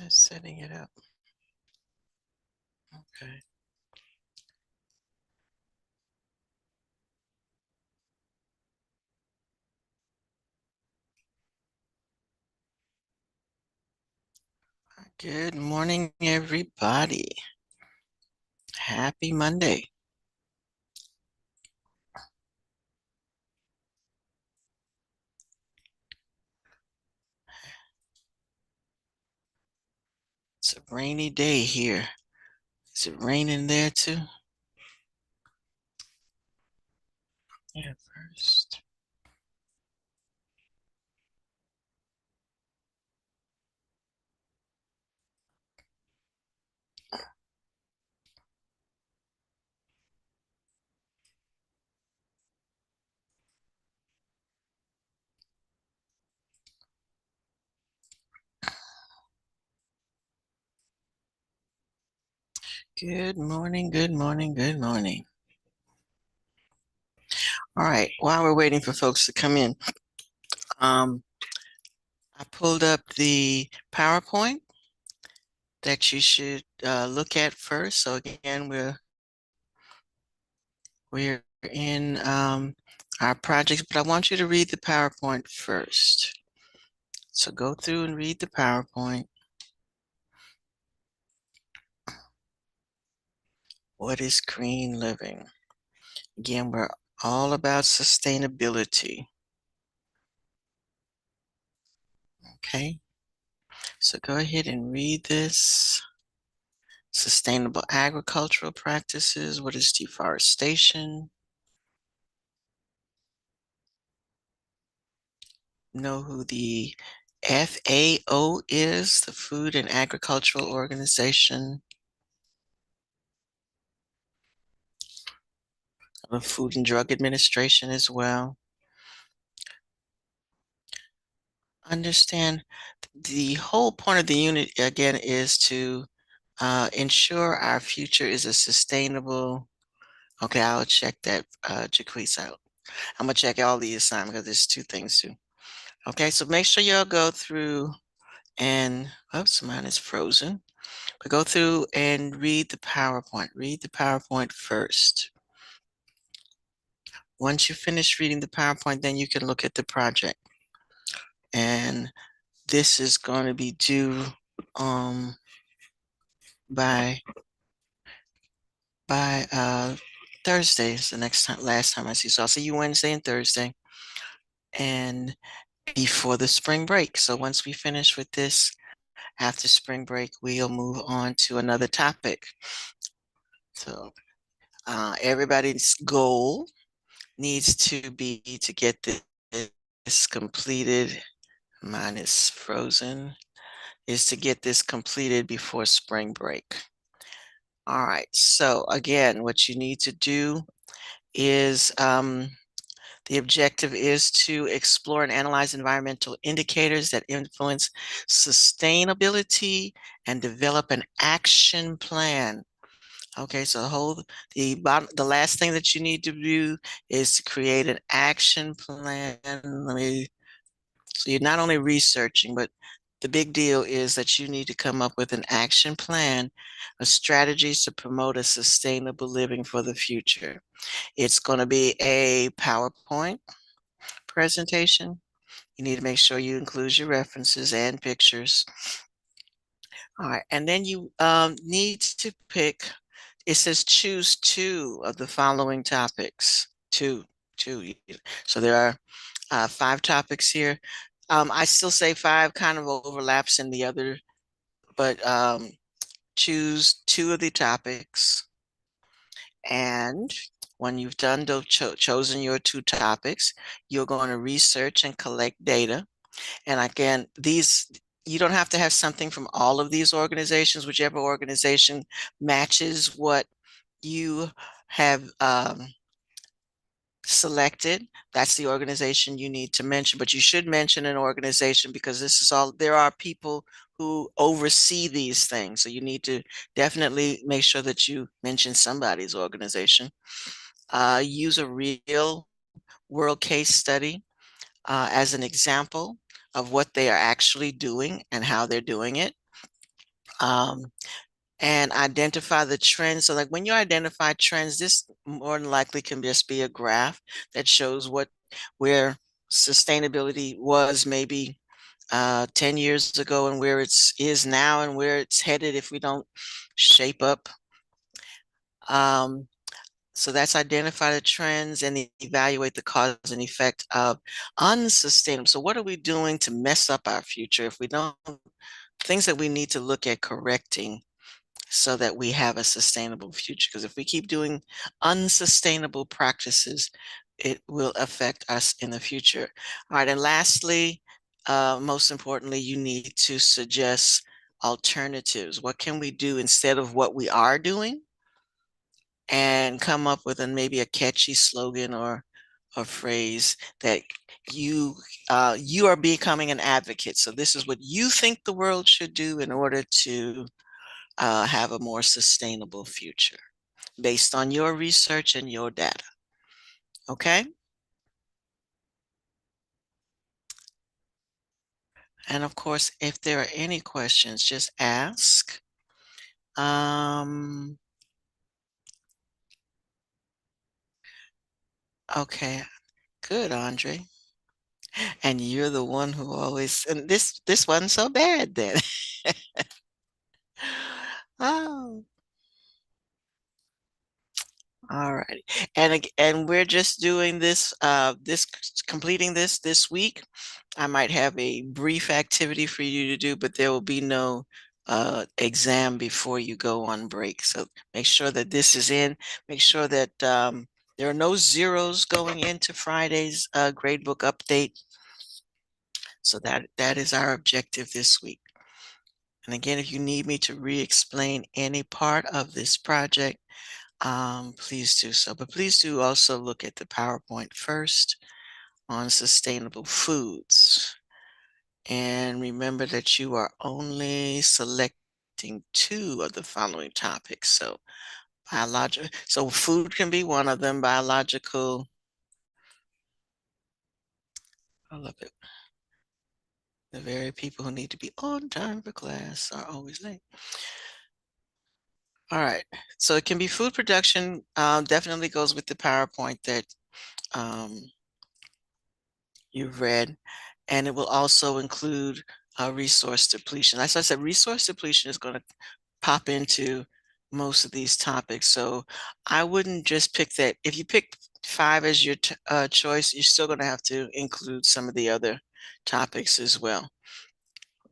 says setting it up. Okay. Good morning, everybody. Happy Monday. It's a rainy day here. Is it raining there too? Yeah, first. Good morning, good morning, good morning. All right, while we're waiting for folks to come in, I pulled up the PowerPoint that you should look at first. So again, we're in our projects, but I want you to read the PowerPoint first. So go through and read the PowerPoint. What is green living? Again, we're all about sustainability. Okay, so go ahead and read this. Sustainable agricultural practices. What is deforestation? Know who the FAO is, the Food and Agricultural Organization, the Food and Drug Administration as well. Understand the whole point of the unit again is to ensure our future is a sustainable. Okay, I'll check that Jaquise out. I'm gonna check all the assignments because there's two things too. Okay, so make sure y'all go through and oops, mine is frozen. But go through and read the PowerPoint. Read the PowerPoint first. Once you finish reading the PowerPoint, then you can look at the project. And this is going to be due by Thursday is the last time I see. So I'll see you Wednesday and Thursday and before the spring break. So once we finish with this, after spring break, we'll move on to another topic. So everybody's goal needs to be to get this completed. Mine is frozen. Is to get this completed before spring break. All right. So again, what you need to do is the objective is to explore and analyze environmental indicators that influence sustainability and develop an action plan. Okay, so the last thing that you need to do is to create an action plan. So you're not only researching, but the big deal is that you need to come up with an action plan, a strategies to promote a sustainable living for the future. It's going to be a PowerPoint presentation. You need to make sure you include your references and pictures. All right, and then you need to pick, it says choose two of the following topics. Two. So there are 5 topics here. I still say 5 kind of overlaps in the other, but choose 2 of the topics. And when you've done chosen your 2 topics, you're going to research and collect data. And again, you don't have to have something from all of these organizations, whichever organization matches what you have selected. That's the organization you need to mention, but you should mention an organization because there are people who oversee these things. So you need to definitely make sure that you mention somebody's organization. Use a real world case study as an example of what they are actually doing and how they're doing it. Um, and identify the trends. So like when you identify trends, this more than likely can just be a graph that shows where sustainability was maybe 10 years ago and where it's is now and where it's headed if we don't shape up. Um, so that's identify the trends and evaluate the cause and effect of unsustainable. So what are we doing to mess up our future if we don't, things that we need to look at correcting so that we have a sustainable future. Because if we keep doing unsustainable practices, it will affect us in the future. All right, and lastly, most importantly, you need to suggest alternatives. What can we do instead of what we are doing? And come up with maybe a catchy slogan or a phrase that you you are becoming an advocate. So this is what you think the world should do in order to have a more sustainable future based on your research and your data. Okay. And of course, if there are any questions, just ask. Um, okay, good, Andre. And you're the one who always, and this wasn't so bad then. Oh, all right. And we're just doing this, completing this week. I might have a brief activity for you to do, but there will be no exam before you go on break. So make sure that this is in. Make sure that there are no zeros going into Friday's gradebook update. So that is our objective this week. And again, if you need me to re-explain any part of this project, please do so. But please do also look at the PowerPoint first on sustainable foods. And remember that you are only selecting two of the following topics. So so food can be one of them, biological. I love it. The very people who need to be on time for class are always late. All right. So it can be food production, definitely goes with the PowerPoint that um, you've read. And it will also include resource depletion. As I said, resource depletion is going to pop into most of these topics. So I wouldn't just pick that. If you pick five as your choice, you're still going to have to include some of the other topics as well.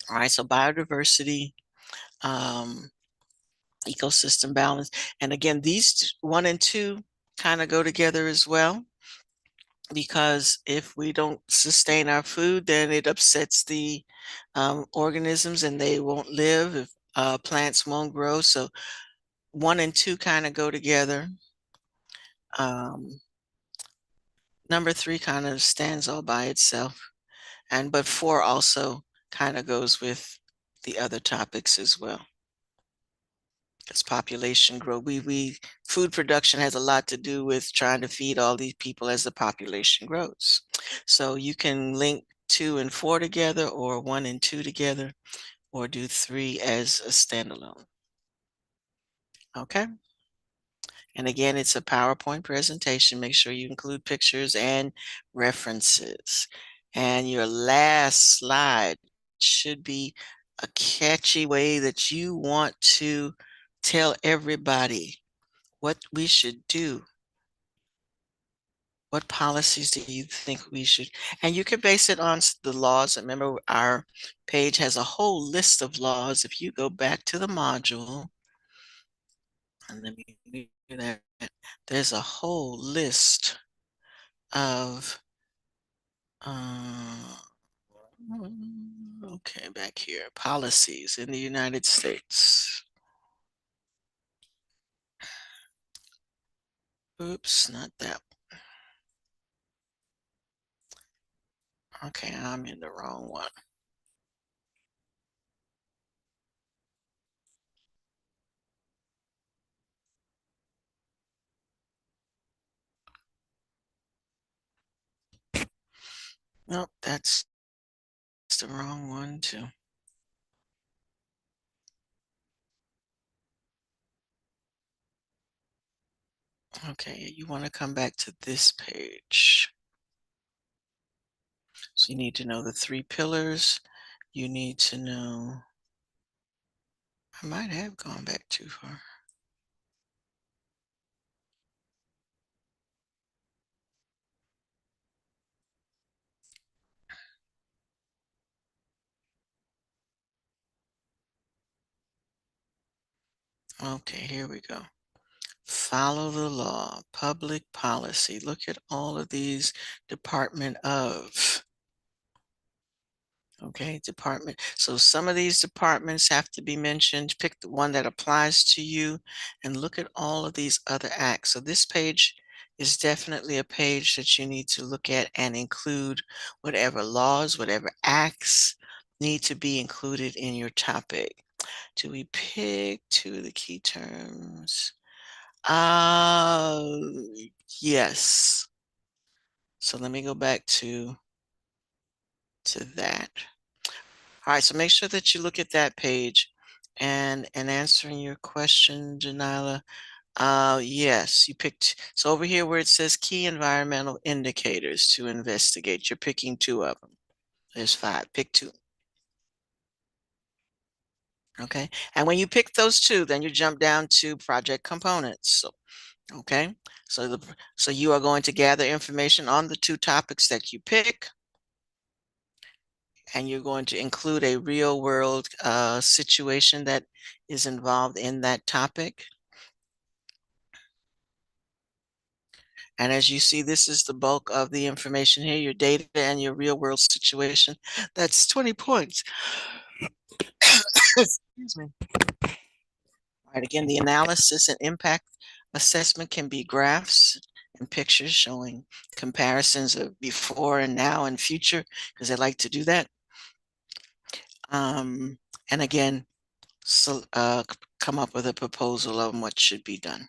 All right, so biodiversity, um, ecosystem balance. And again, these one and two kind of go together as well, because if we don't sustain our food, then it upsets the organisms and they won't live. If plants won't grow. So one and two kind of go together. Um, number three kind of stands all by itself. But four also kind of goes with the other topics as well. As population growth, we food production has a lot to do with trying to feed all these people as the population grows. So you can link two and four together, or one and two together, or do three as a standalone. Okay. And again, it's a PowerPoint presentation. Make sure you include pictures and references. And your last slide should be a catchy way that you want to tell everybody what we should do. What policies do you think we should? And you can base it on the laws. Remember, our page has a whole list of laws. If you go back to the module, and let me do that, there's a whole list of, uh, okay, back here, policies in the United States. Oops, not that. Okay, I'm in the wrong one. Nope, that's the wrong one too. Okay, you want to come back to this page. So you need to know the 3 pillars. You need to know, I might have gone back too far. Okay, here we go. Follow the law, public policy. Look at all of these Department of. Okay, department. So some of these departments have to be mentioned. Pick the one that applies to you and look at all of these other acts. So this page is definitely a page that you need to look at and include whatever laws, whatever acts need to be included in your topic. Do we pick 2 of the key terms? Uh, yes. So let me go back to that. All right, so make sure that you look at that page and answering your question, Janila. Yes, you picked. So over here where it says key environmental indicators to investigate, you're picking 2 of them. There's 5. Pick 2. Okay. And when you pick those 2, then you jump down to project components. So, okay. So you are going to gather information on the 2 topics that you pick, and you're going to include a real world situation that is involved in that topic. And as you see, this is the bulk of the information here, your data and your real world situation. That's 20 points. Excuse me. All right, again, the analysis and impact assessment can be graphs and pictures showing comparisons of before and now and future, because they like to do that. And again, so, come up with a proposal of what should be done.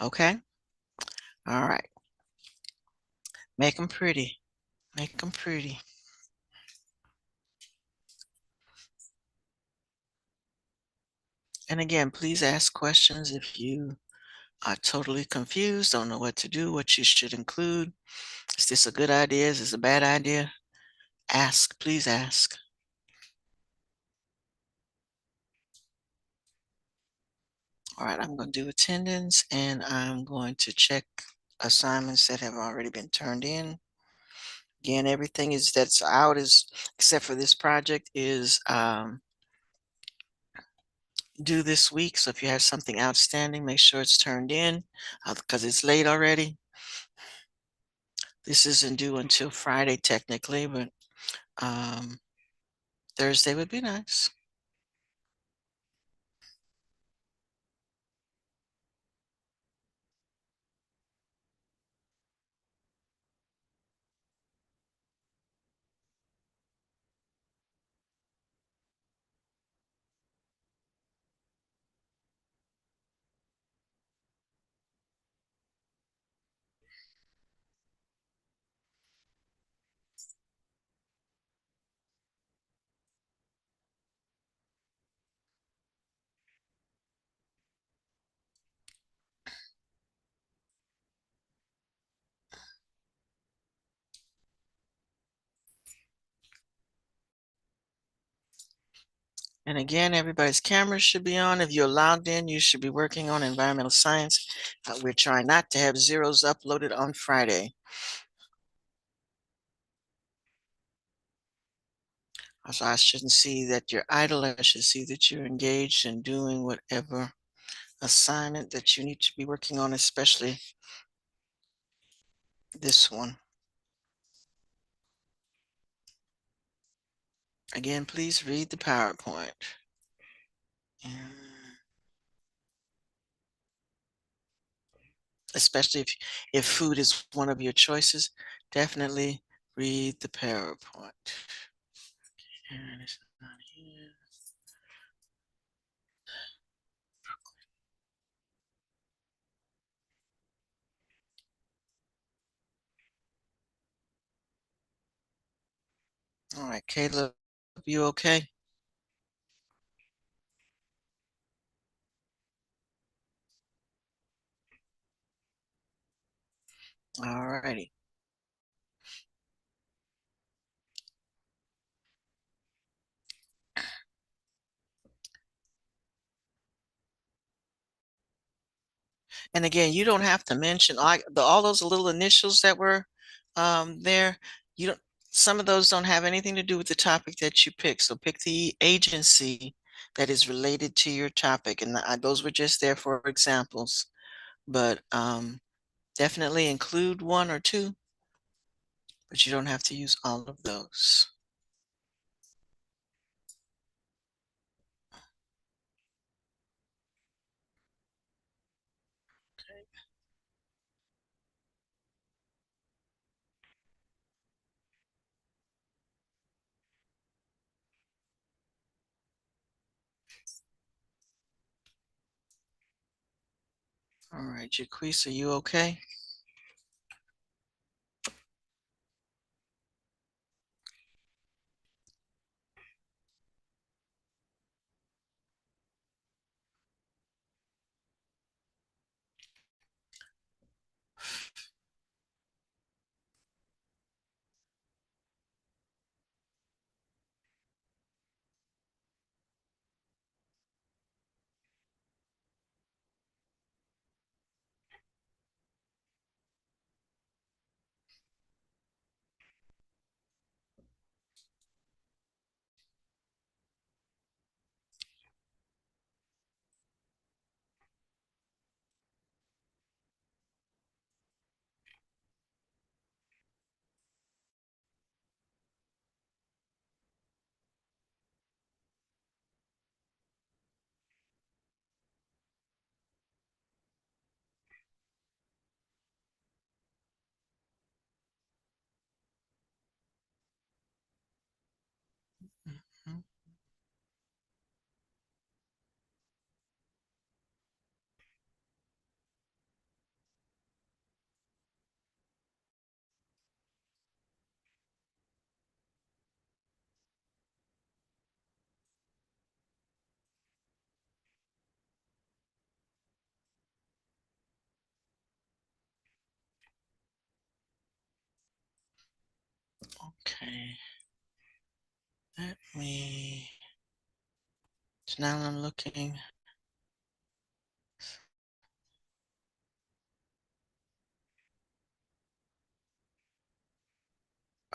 Okay? All right. Make them pretty. Make them pretty. And again, please ask questions if you are totally confused, don't know what to do, what you should include. Is this a good idea? Is this a bad idea? Ask, please ask. All right, I'm going to do attendance and I'm going to check assignments that have already been turned in. Again, everything is that's out is except for this project is due this week. So if you have something outstanding, make sure it's turned in because it's late already. This isn't due until Friday technically, but Thursday would be nice. And again, everybody's camera should be on. If you're logged in, you should be working on environmental science. We're trying not to have zeros uploaded on Friday. So I shouldn't see that you're idle. I should see that you're engaged in doing whatever assignment that you need to be working on, especially this one. Again, please read the PowerPoint. Especially if food is one of your choices, definitely read the PowerPoint. And it's not here. All right, Caleb, you okay? All righty. And again, you don't have to mention all those little initials that were there. You don't, some of those don't have anything to do with the topic that you pick. So pick the agency that is related to your topic. And those were just there for examples, but definitely include one or two, but you don't have to use all of those. All right, Jaquise, are you okay? Mhm. Okay, let me, so now I'm looking.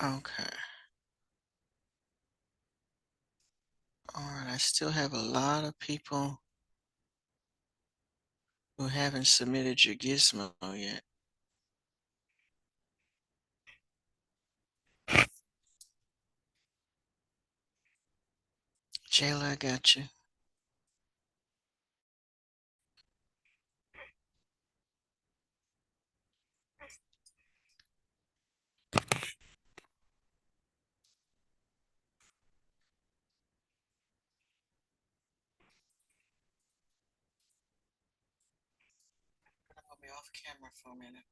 Okay. All right, I still have a lot of people who haven't submitted your gizmo yet. Jayla, I got you. I'll be off camera for a minute.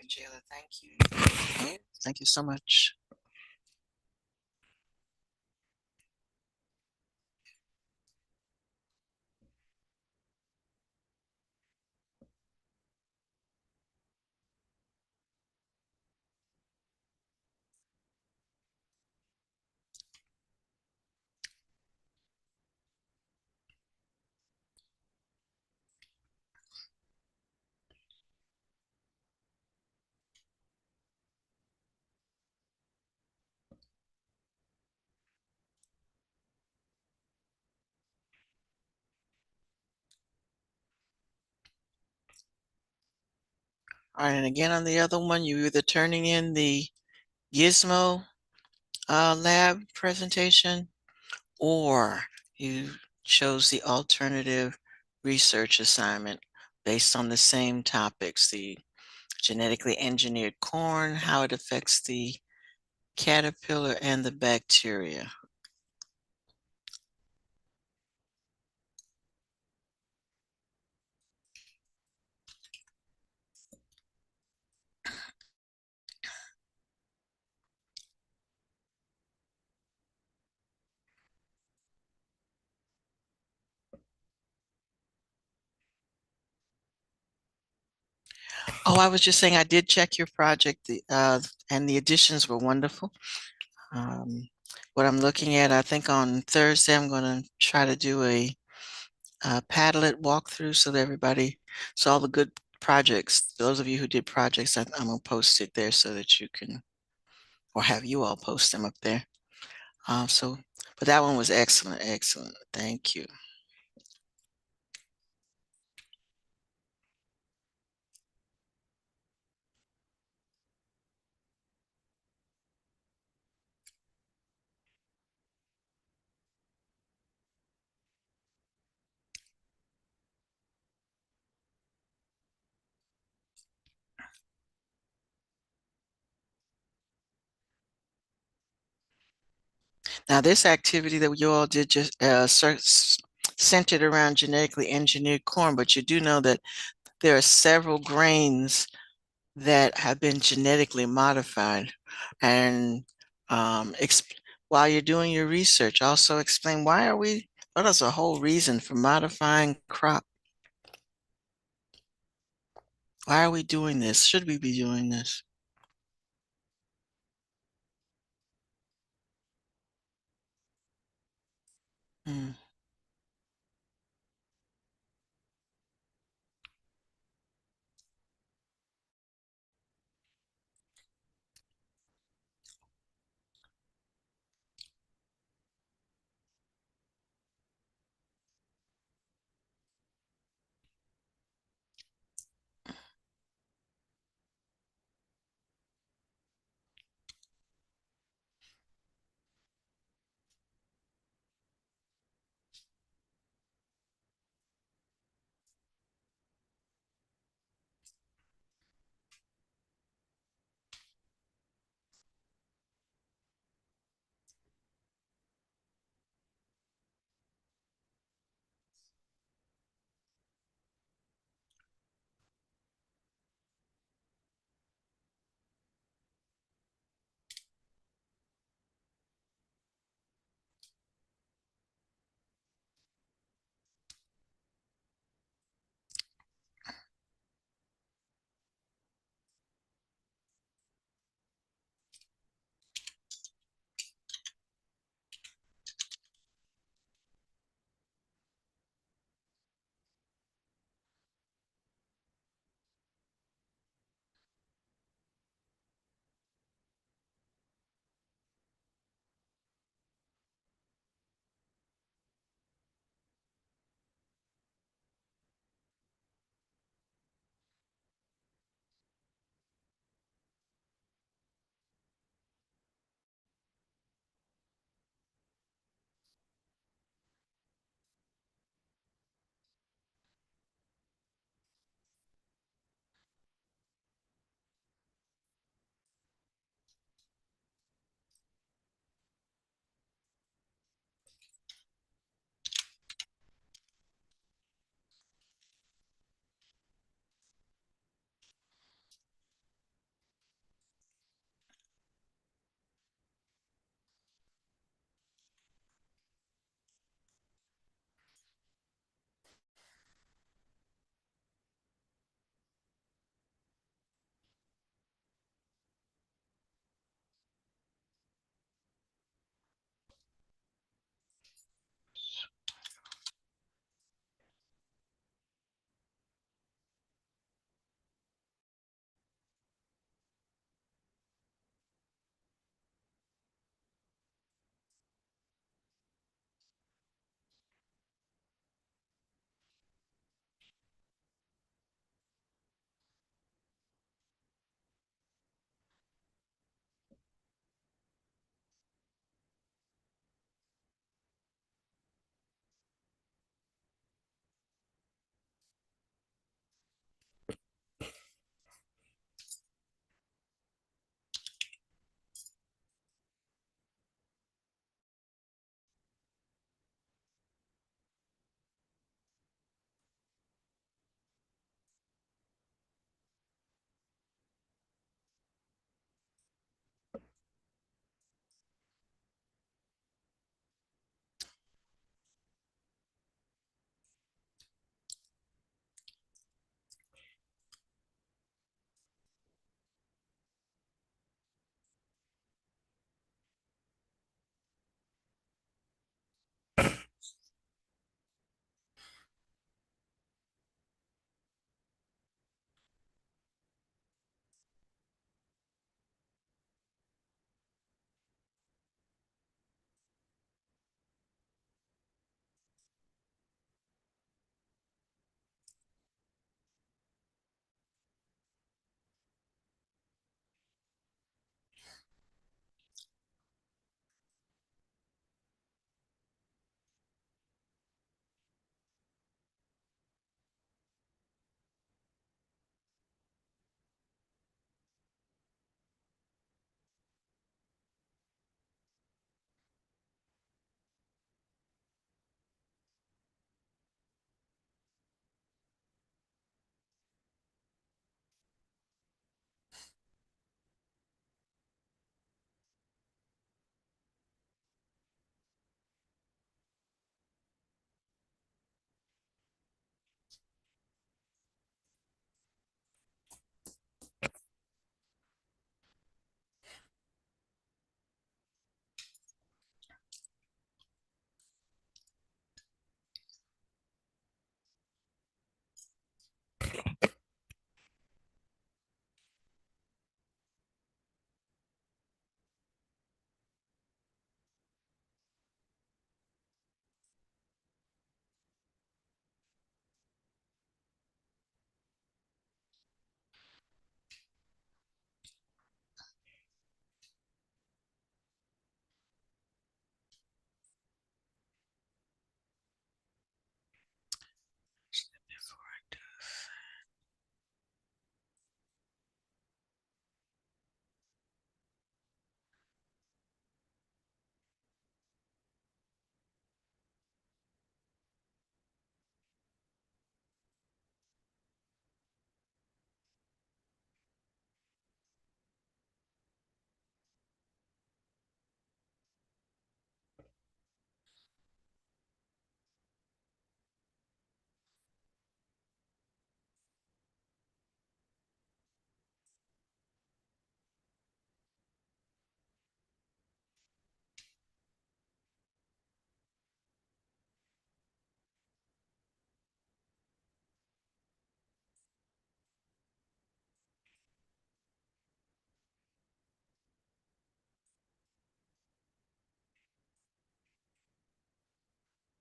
Jayla, thank you. Yeah, thank you so much. All right, and again on the other one, you either turning in the Gizmo lab presentation or you chose the alternative research assignment based on the same topics, the genetically engineered corn, how it affects the caterpillar and the bacteria. Oh, I was just saying I did check your project, and the additions were wonderful. Um, what I'm looking at, I think on Thursday, I'm going to try to do a Padlet walkthrough so that everybody, so all the good projects, those of you who did projects, I'm going to post it there so that you can, or have you all post them up there. But that one was excellent, excellent. Thank you. Now, this activity that you all did just centered around genetically engineered corn, but you do know that there are several grains that have been genetically modified. And while you're doing your research, also explain what is the whole reason for modifying crop? Why are we doing this? Should we be doing this? Mm.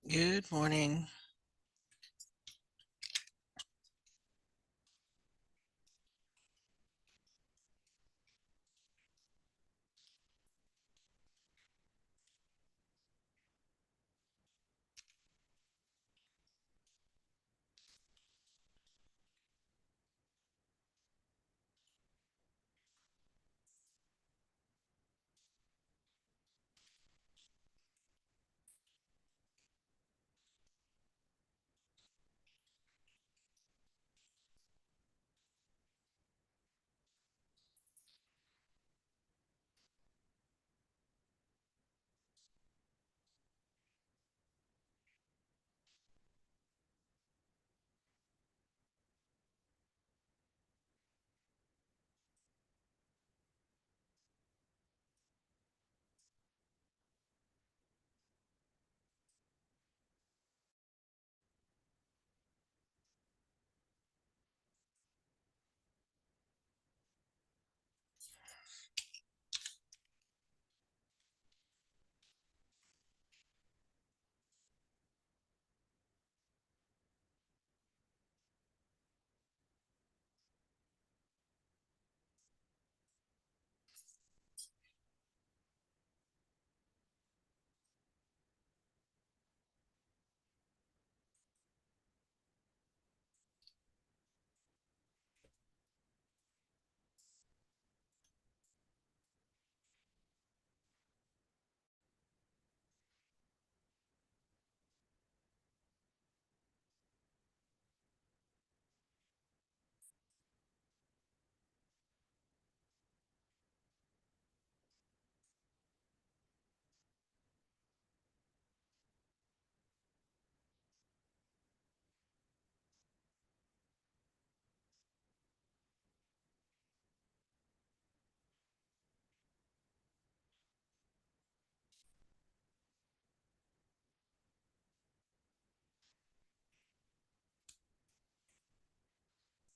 Good morning.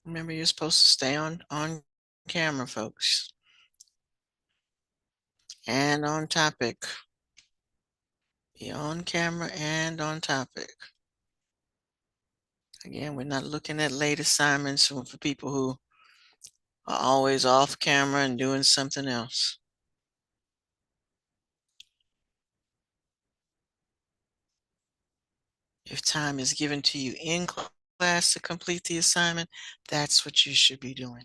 Remember, you're supposed to stay on camera, folks, and on topic. Be on camera and on topic. Again, we're not looking at late assignments for people who are always off camera and doing something else. If time is given to you in class to complete the assignment, that's what you should be doing.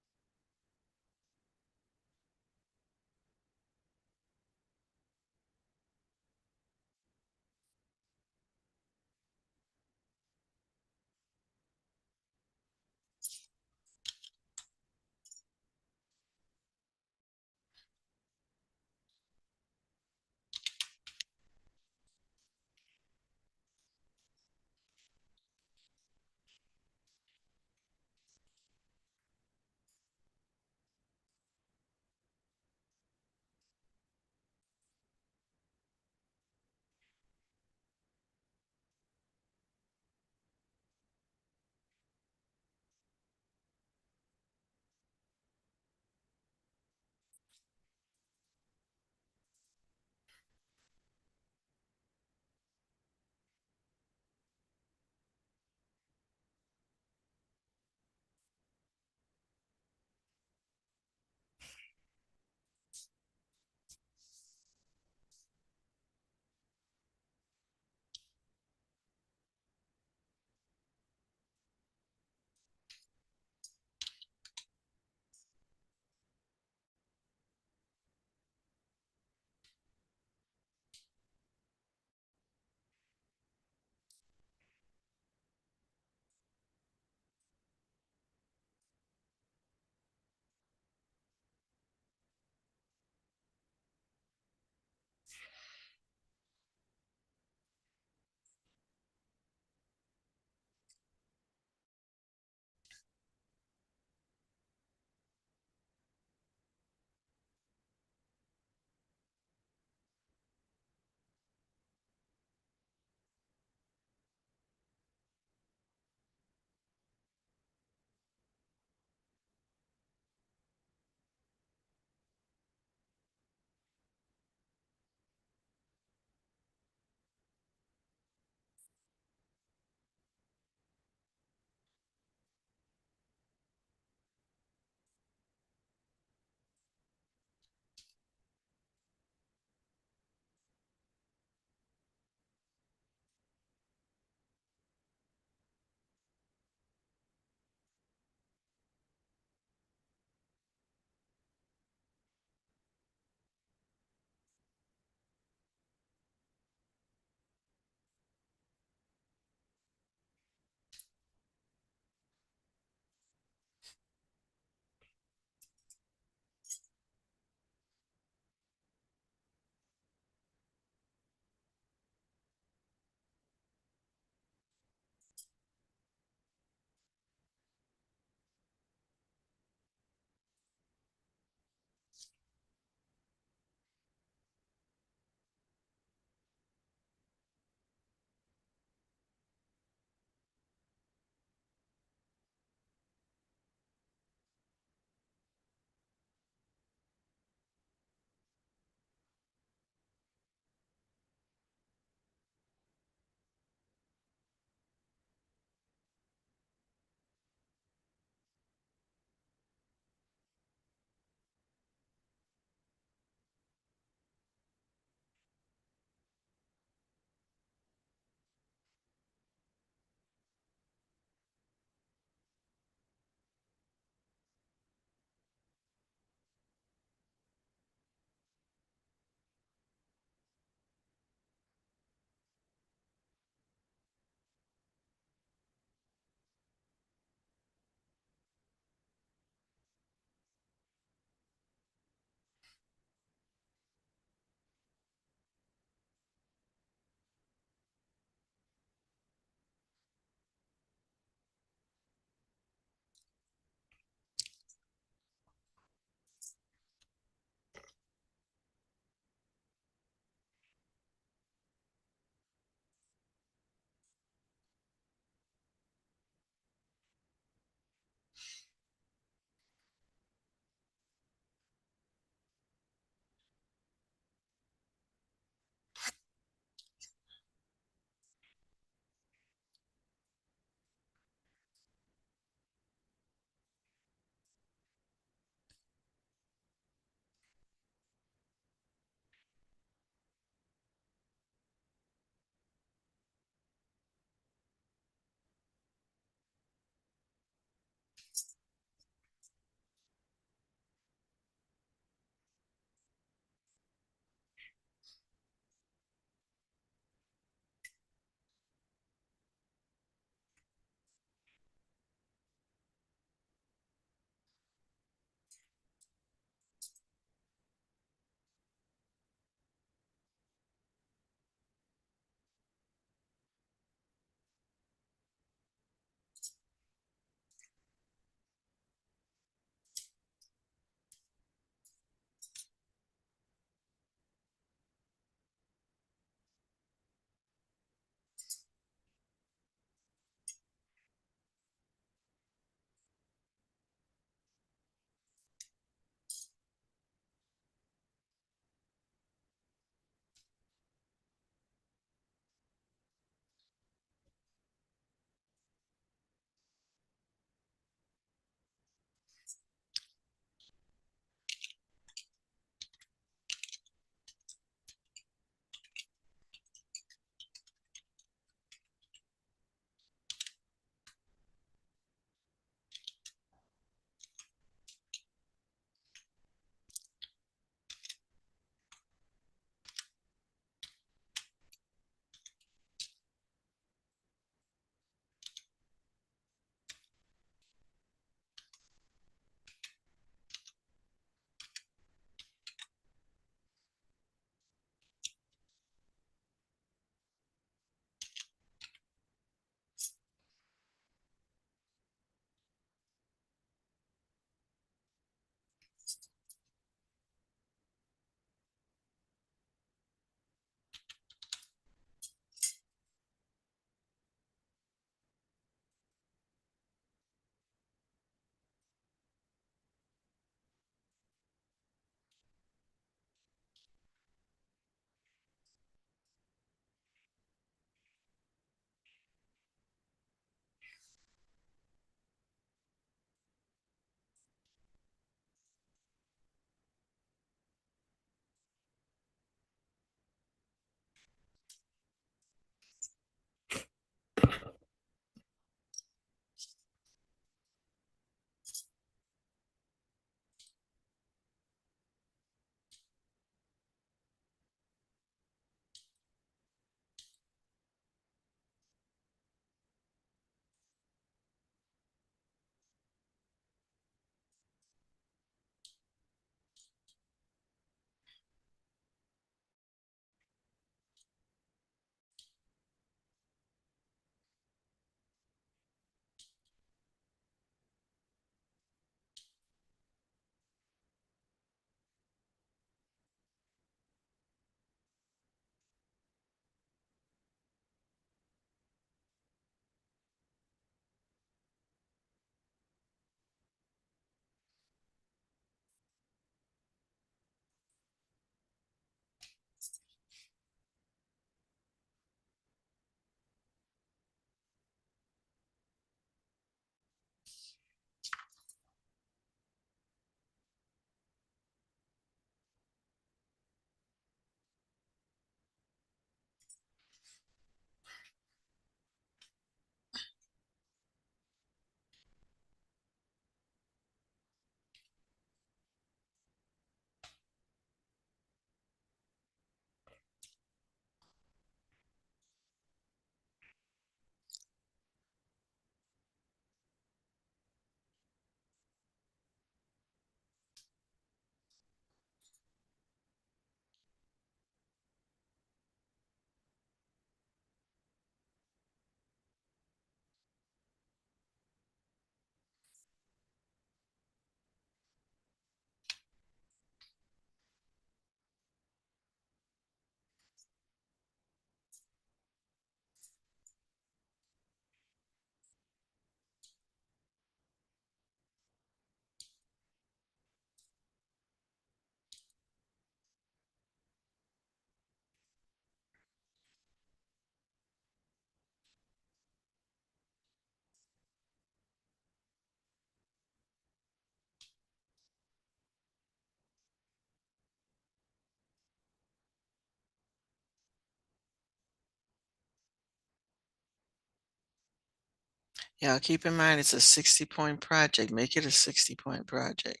Yeah, keep in mind it's a 60-point project. Make it a 60-point project.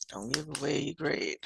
Don't give away your grade.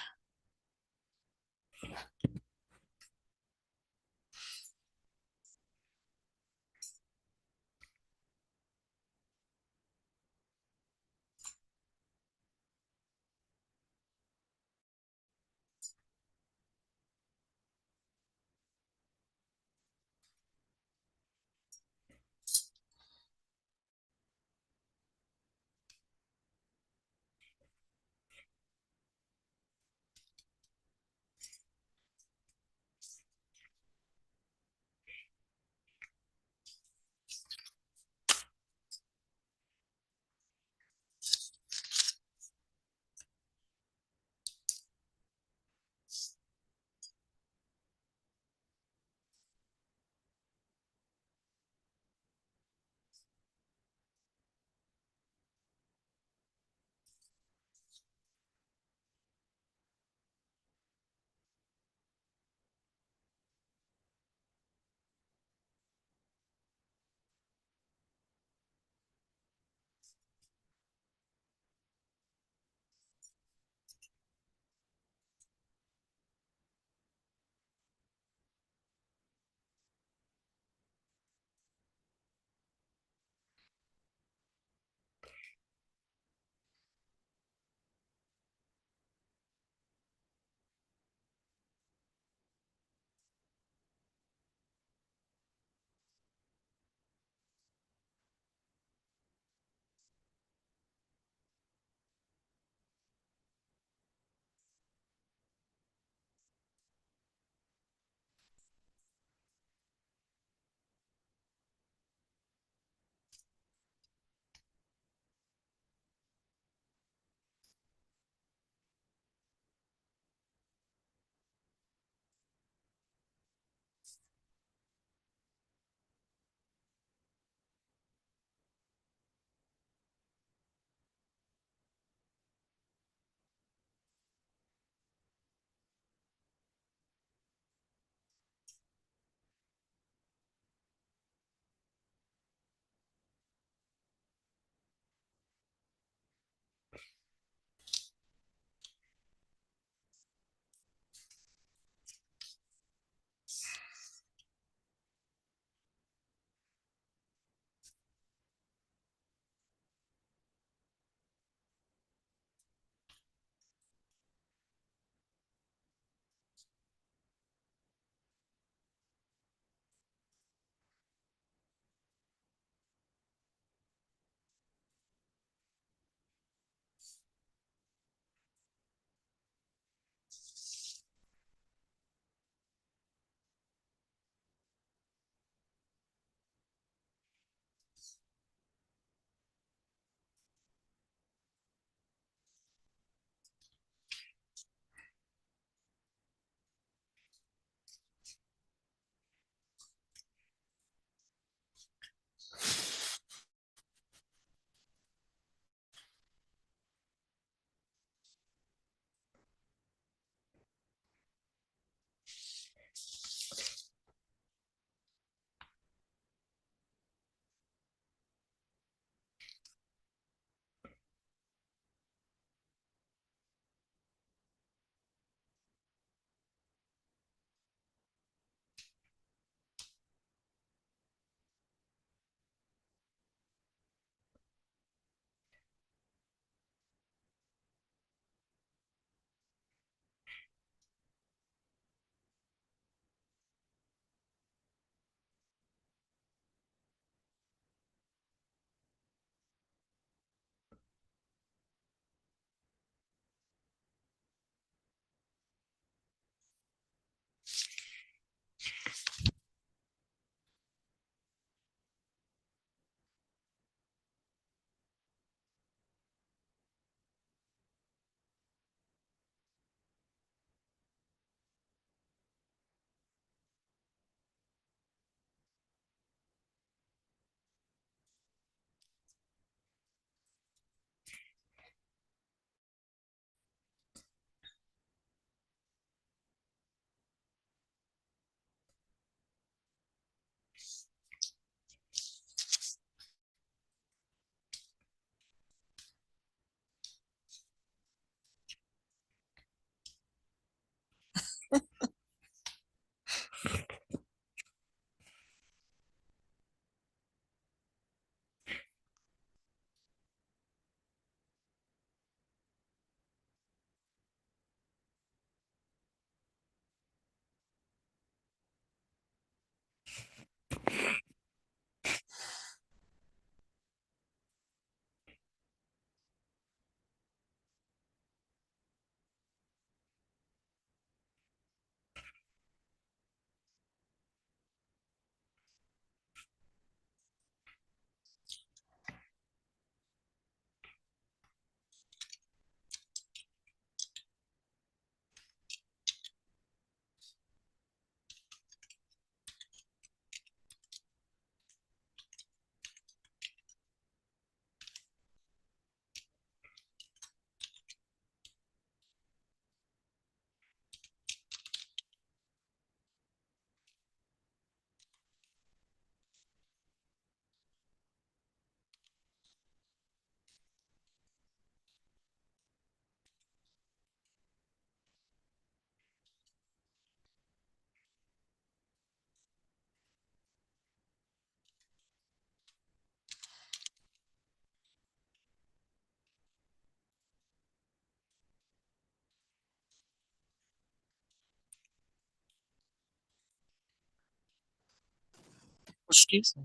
Excuse me.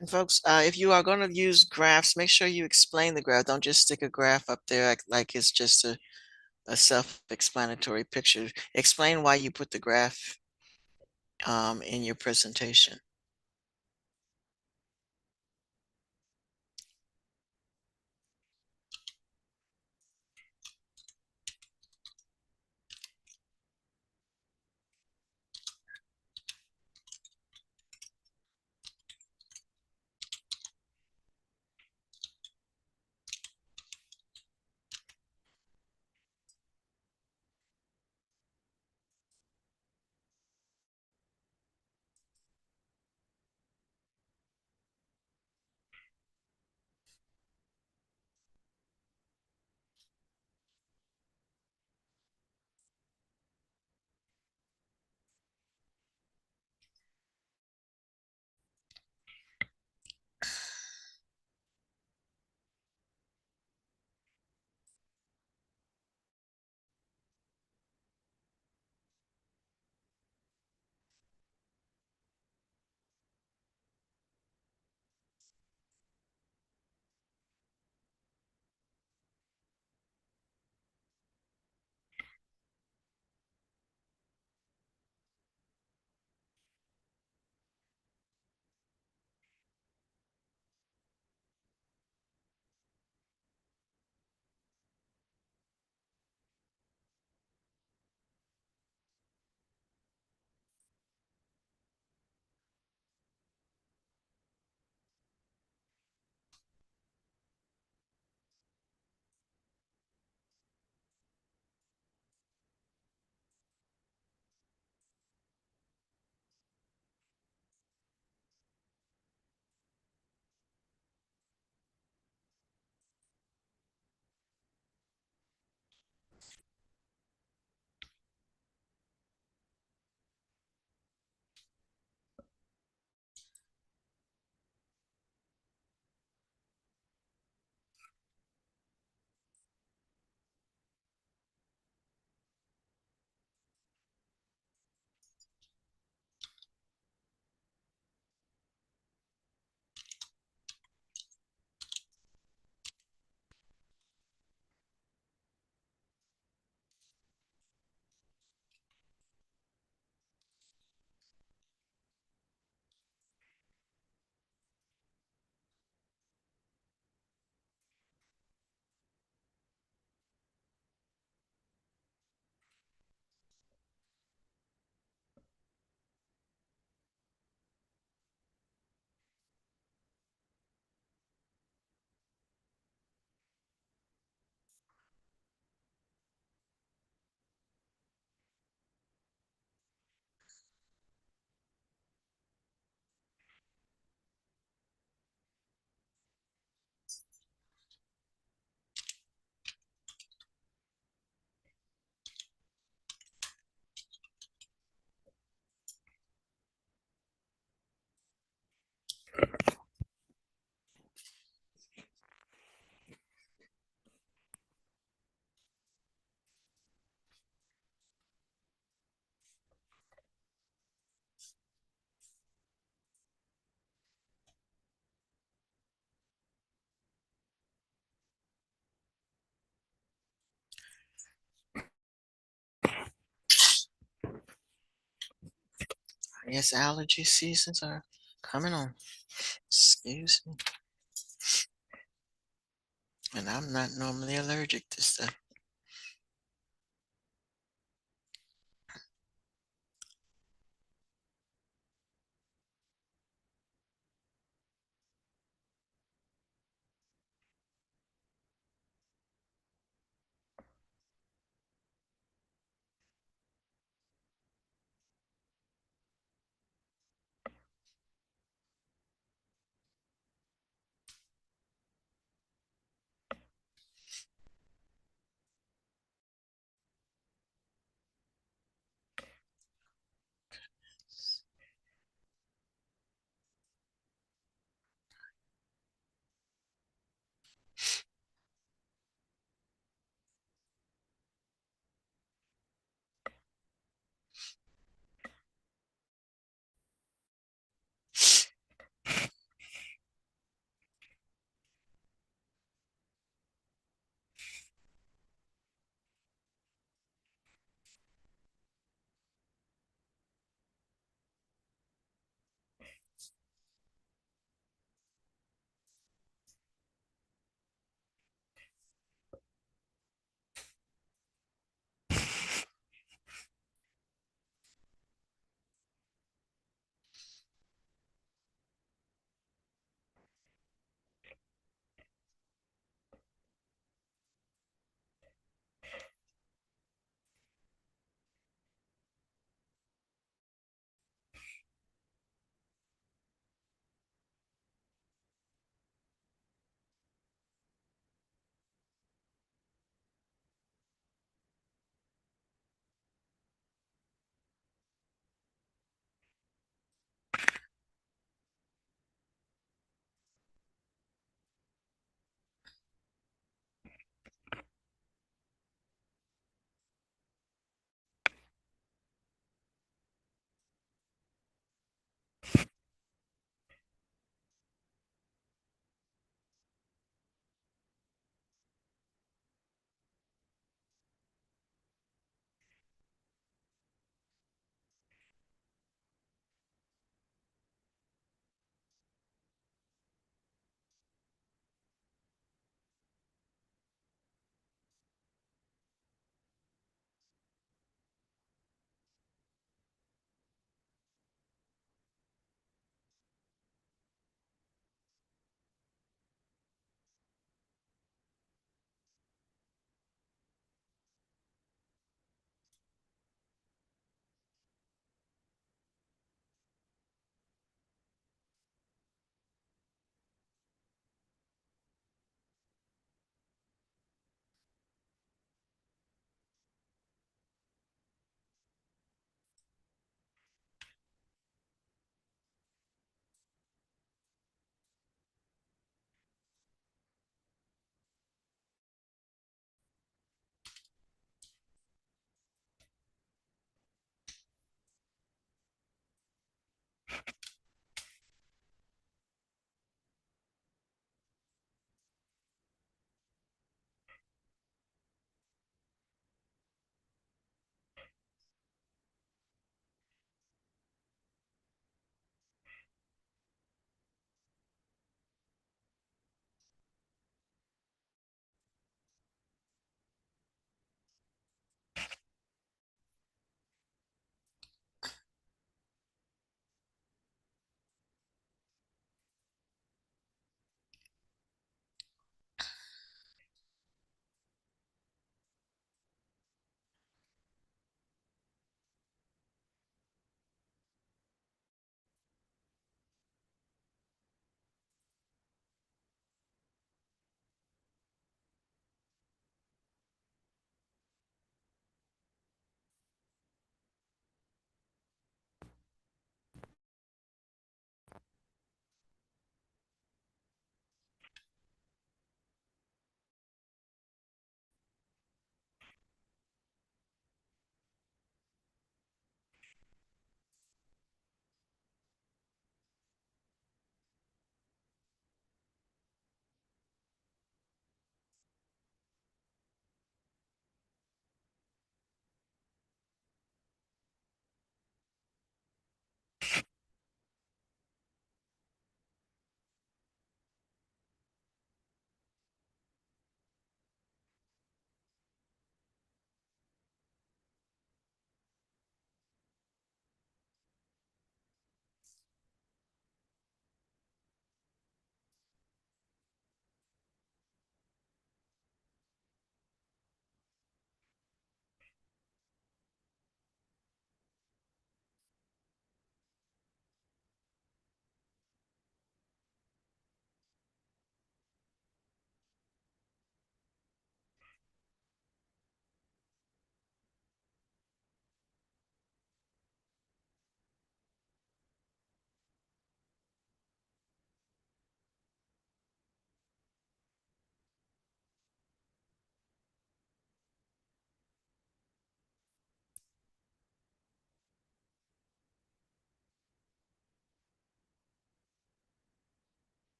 And folks, if you are going to use graphs, make sure you explain the graph. Don't just stick a graph up there like it's just a self-explanatory picture. Explain why you put the graph in your presentation. Yes, allergy seasons are coming on. Excuse me. And I'm not normally allergic to stuff.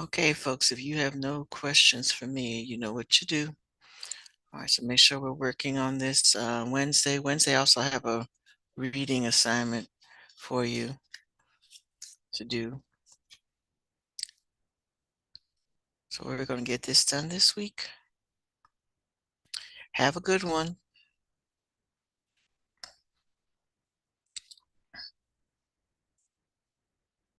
Okay, folks, if you have no questions for me, you know what to do. All right, so make sure we're working on this Wednesday. Wednesday, I also have a reading assignment for you to do. So we're going to get this done this week. Have a good one.